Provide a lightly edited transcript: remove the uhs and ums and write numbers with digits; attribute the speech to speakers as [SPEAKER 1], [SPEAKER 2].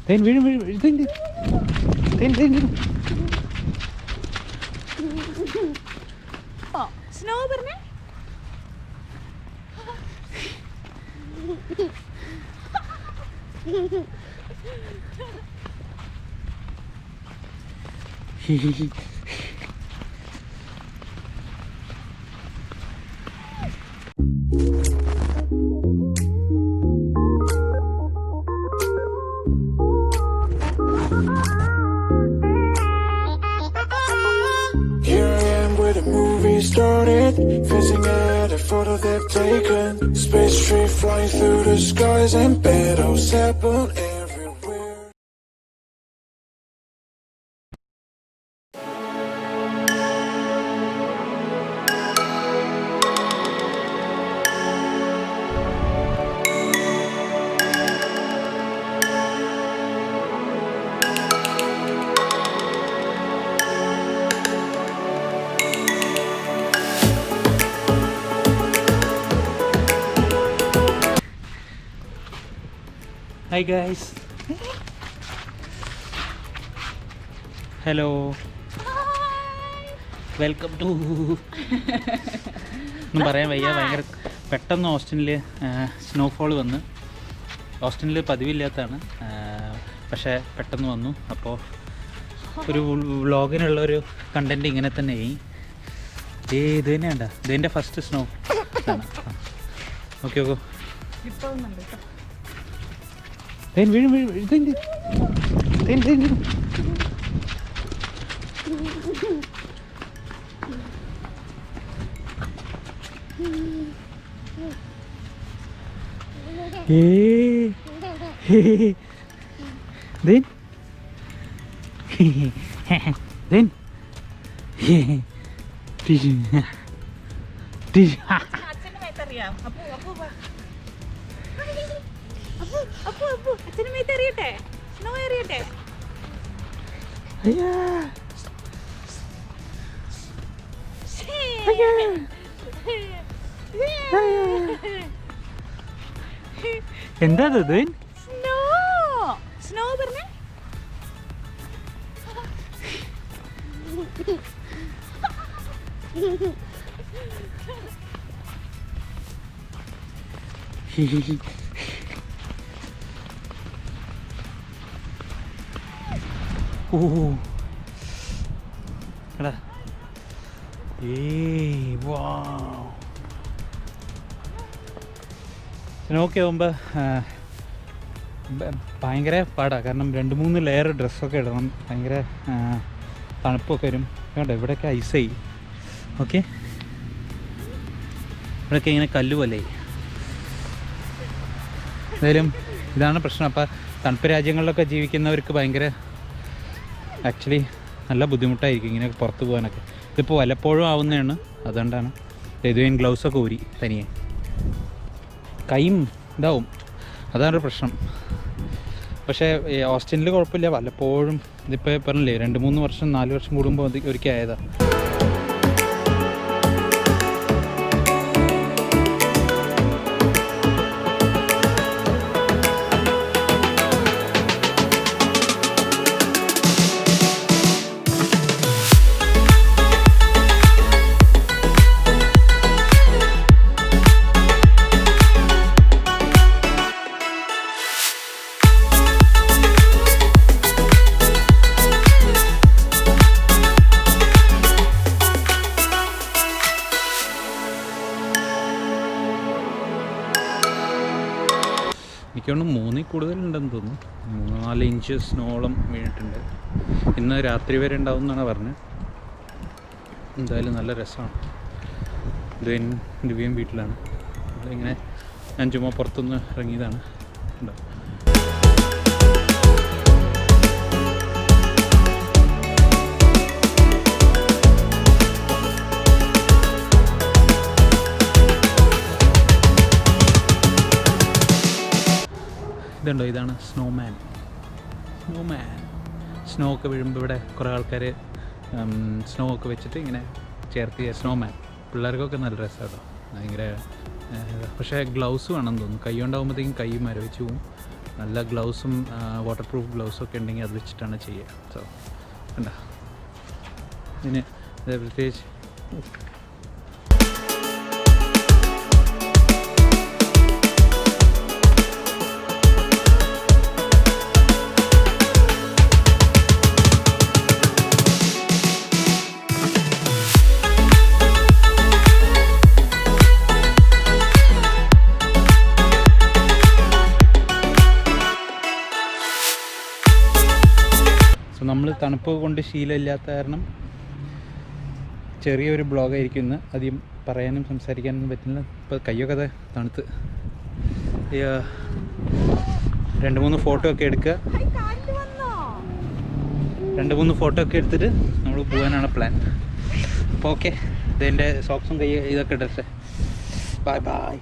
[SPEAKER 1] തേൻ വീഴും വീഴും തേൻ തേൻ തേൻ വീഴും.
[SPEAKER 2] സ്നോ പറഞ്ഞേ
[SPEAKER 3] Started fizzing at a photo they've taken. Space tree flying through the skies and petals happen everywhere.
[SPEAKER 1] Hi guys. Hello. Welcome to ഒന്നും പറയാൻ വയ്യ. ഭയങ്കര പെട്ടെന്ന് ഓസ്റ്റിനിൽ സ്നോഫോൾ വന്ന്. ഓസ്റ്റിനിൽ പതിവില്ലാത്തതാണ്, പക്ഷേ പെട്ടെന്ന് വന്നു. അപ്പോൾ ഒരു വ്ളോഗിനുള്ളൊരു കണ്ടൻറ്റ് ഇങ്ങനെ തന്നെ ആയി. ഇത് തന്നെ ഉണ്ടോ? ഇതിൻ്റെ ഫസ്റ്റ് സ്നോ ആണ്. Okay okay. തേൻ വീഴും വീഴും തേൻ തേൻ തേൻ വീഴും.
[SPEAKER 2] അച്ഛനറിയട്ടെ സ്നോ അറിയട്ടെ.
[SPEAKER 1] എന്താ ഇത്?
[SPEAKER 2] സ്നോ സ്നോ പറഞ്ഞേ
[SPEAKER 1] ഓ എടാ സ്നോക്ക് ആകുമ്പോൾ ഭയങ്കര പാടാണ്. കാരണം 2-3 ലെയർ ഡ്രസ്സൊക്കെ ഇടണം. ഭയങ്കര തണുപ്പൊക്കെ വരും. വേണ്ട ഇവിടെയൊക്കെ ഐസായി. ഓക്കെ, ഇവിടെയൊക്കെ ഇങ്ങനെ കല്ല് പോലെ. എന്തായാലും ഇതാണ് പ്രശ്നം. അപ്പോൾ തണുപ്പ് രാജ്യങ്ങളിലൊക്കെ ജീവിക്കുന്നവർക്ക് ഭയങ്കര ആക്ച്വലി നല്ല ബുദ്ധിമുട്ടായിരിക്കും ഇങ്ങനെ പുറത്ത് പോകാനൊക്കെ. ഇതിപ്പോൾ വല്ലപ്പോഴും ആവുന്നതാണ്, അതുകൊണ്ടാണ്. ഇതുവരെയും ഗ്ലൗസൊക്കെ ഊരി തനിയെ കൈയും ഇതാവും, അതാണ് പ്രശ്നം. പക്ഷേ ഓസ്റ്റിനിൽ കുഴപ്പമില്ല. വല്ലപ്പോഴും ഇതിപ്പോൾ പറഞ്ഞില്ലേ 2-3 വർഷം 4 വർഷം കൂടുമ്പോൾ ഒരിക്കൽ ആയതാണ്. എനിക്കൊന്ന് 3 കൂടുതലുണ്ടെന്ന് തോന്നുന്നു. 3-4 ഇഞ്ച് സ്നോളം വീണിട്ടുണ്ട്. ഇന്ന് രാത്രി വരെ ഉണ്ടാവും എന്നാണ് പറഞ്ഞത്. എന്തായാലും നല്ല രസമാണ്. ദിവ്യം വീട്ടിലാണ്. ഇങ്ങനെ ഞാൻ ചുമ്മാ പുറത്തുനിന്ന് ഇറങ്ങിയതാണ്. ഇതുണ്ടോ, ഇതാണ് സ്നോമാൻ. സ്നോ ഒക്കെ വീഴുമ്പോൾ ഇവിടെ കുറേ ആൾക്കാർ സ്നോ ഒക്കെ വെച്ചിട്ട് ഇങ്ങനെ ചേർത്ത് സ്നോമാൻ. പിള്ളേർക്കൊക്കെ നല്ല രസമാണ് ഭയങ്കര. പക്ഷേ ഗ്ലൗസ് വേണമെന്ന് തോന്നുന്നു. കൈ കൊണ്ടാകുമ്പോഴത്തേക്കും കൈ മരവിച്ച് പോവും. നല്ല ഗ്ലൗസും വാട്ടർ പ്രൂഫ് ഗ്ലൗസും ഒക്കെ ഉണ്ടെങ്കിൽ അത് വെച്ചിട്ടാണ് ചെയ്യുക. സോ കണ്ട ഇതിന് പ്രത്യേകിച്ച് നമ്മൾ തണുപ്പ് കൊണ്ട് ശീലമില്ലാത്ത കാരണം ചെറിയൊരു ബ്ലോഗായിരിക്കും ഇന്ന്. അധികം പറയാനും സംസാരിക്കാനൊന്നും പറ്റില്ല. ഇപ്പോൾ കയ്യൊക്കെ തണുത്ത് 2-3 ഫോട്ടോ ഒക്കെ എടുക്കുക. 2-3 ഫോട്ടോ ഒക്കെ എടുത്തിട്ട് നമ്മൾ പോകാനാണ് പ്ലാൻ. അപ്പോൾ ഓക്കെ, ഇതെൻ്റെ സോക്സും കൈ ഇതൊക്കെ ഇടട്ടെ. Bye by.